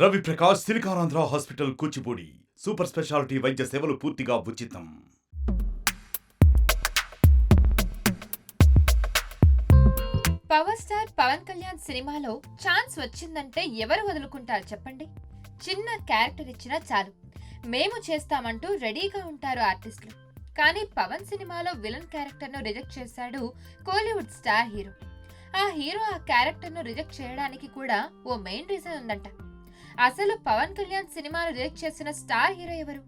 Ravi Prakash Siliconandhra hospital Kuchipudi super speciality వైద్య సేవలు పూర్తిగా ఉచితం. పవర్ స్టార్ పవన్ కళ్యాణ్ సినిమాలో ఛాన్స్ వచ్చిందంటే ఎవరు వదులుకుంటారు చెప్పండి. చిన్న క్యారెక్టర్ ఇచ్చినా చాలు, మేము చేస్తామంటూ రెడీగా ఉంటారు ఆర్టిస్టులు. కానీ పవన్ సినిమాలో విలన్ క్యారెక్టర్ ను రిజెక్ట్ చేశాడు కోలీవుడ్ స్టార్ హీరో. ఆ హీరో ఆ క్యారెక్టర్ ను రిజెక్ట్ చేయడానికి కూడా ఓ మెయిన్ రీజన్ ఉందంట. అసలు పవన్ కళ్యాణ్ సినిమాను రిజెక్ట్ చేసిన స్టార్ హీరో ఎవరు,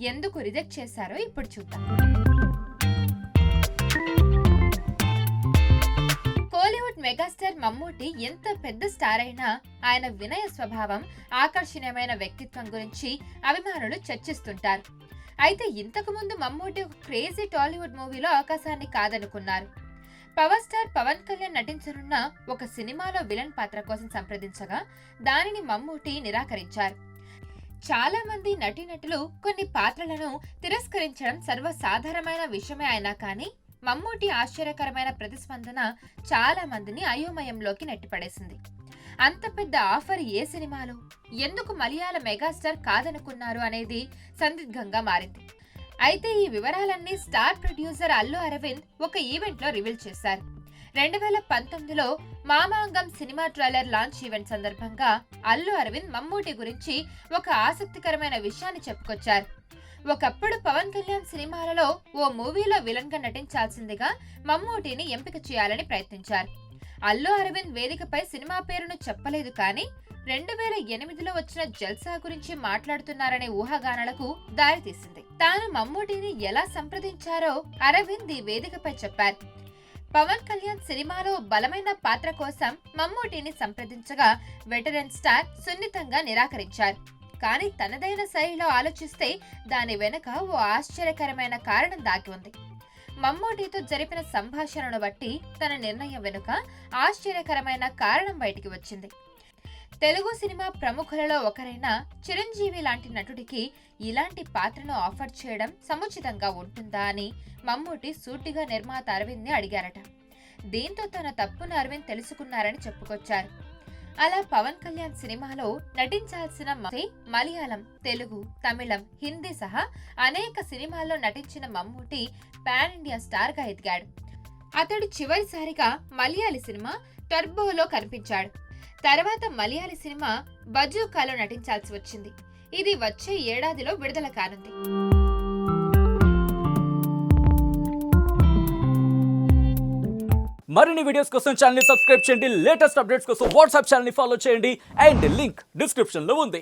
ఎందుకు రిజెక్ట్ చేశారో ఇప్పుడు చూద్దాం. కోలీవుడ్ మెగాస్టార్ మమ్మూటి ఎంత పెద్ద స్టార్ అయినా ఆయన వినయ స్వభావం, ఆకర్షణీయమైన వ్యక్తిత్వం గురించి అభిమానులు చర్చిస్తుంటారు. అయితే ఇంతకు ముందు మమ్మూటి ఒక క్రేజీ టాలీవుడ్ మూవీలో అవకాశాన్ని కాదనుకున్నారు. పవర్ స్టార్ పవన్ కళ్యాణ్ నటించనున్న ఒక సినిమాలో విలన్ పాత్ర కోసం సంప్రదించగా దానిని మమ్మూటి నిరాకరించారు. చాలా మంది నటీనటులు కొన్ని పాత్రలను తిరస్కరించడం సర్వసాధారణమైన విషయమే అయినా కానీ మమ్మూటి ఆశ్చర్యకరమైన ప్రతిస్పందన చాలా మందిని అయోమయంలోకి నెట్టిపడేసింది. అంత పెద్ద ఆఫర్ ఏ సినిమాలో, ఎందుకు మలయాళ మెగాస్టార్ కాదనుకున్నారు అనేది సందిగ్ధంగా మారింది. అయితే ఈ వివరాలన్నీ స్టార్ ప్రొడ్యూసర్ అల్లు అరవింద్ ఒక ఈవెంట్ లో రివీల్ చేశారు. 2019లో Mamangam cinema trailer launch event సందర్భంగా అల్లు అరవింద్ మమ్మూటి గురించి ఒక ఆసక్తికరమైన విషయాన్ని చెప్పుకొచ్చారు. ఒకప్పుడు పవన్ కళ్యాణ్ సినిమాలలో ఓ మూవీలో విలన్ గా నటించాల్సిందిగా మమ్మూటిని ఎంపిక చేయాలని ప్రయత్నించారు. అల్లు అరవింద్ వేదికపై సినిమా పేరును చెప్పలేదు, కానీ 2008లో వచ్చిన జల్సా గురించి మాట్లాడుతున్నారనే ఊహాగానాలకు దారితీసింది. తాను మమ్మూటిని ఎలా సంప్రదించారో అరవింద్ ఈ వేదికపై చెప్పారు. పవన్ కళ్యాణ్ సినిమాలో బలమైన పాత్ర కోసం మమ్మూటిని సంప్రదించగా వెటరన్ స్టార్ సున్నితంగా నిరాకరించారు. కానీ తనదైన శైలిలో ఆలోచిస్తే దాని వెనుక ఓ ఆశ్చర్యకరమైన కారణం దాగి ఉంది. మమ్మూటితో జరిపిన సంభాషణను బట్టి తన నిర్ణయం వెనుక ఆశ్చర్యకరమైన కారణం బయటికి వచ్చింది. తెలుగు సినిమా ప్రముఖులలో ఒకరైన చిరంజీవి లాంటి నటుడికి ఇలాంటి పాత్రను ఆఫర్ చేయడం సముచితంగా ఉంటుందా అని మమ్మూటి సూటిగా నిర్మాత అరవింద్ ని అడిగారట. దీంతో తన తప్పును అరవింద్ తెలుసుకున్నారని చెప్పుకొచ్చారు. అలా పవన్ కళ్యాణ్ సినిమాలో నటించాల్సిన మలయాళం, తెలుగు, తమిళం, హిందీ సహా అనేక సినిమాల్లో నటించిన మమ్మూటి పాన్ ఇండియా స్టార్ గా ఎదిగాడు. అతడు చివరిసారిగా మలయాళీ సినిమా టర్బోలో కనిపించాడు. తర్వాత మలయాళీ సినిమా బజూకాలో నటించాల్సి వచ్చింది. ఇది వచ్చే ఏడాదిలో విడుదల కానుంది. మరిన్ని వీడియోస్ కోసం ఛానల్ ని సబ్స్క్రైబ్ చేయండి. లేటెస్ట్ అప్డేట్స్ కోసం వాట్సాప్ ఛానల్ ని ఫాలో చేయండి. అండ్ లింక్ డిస్క్రిప్షన్ లో ఉంది.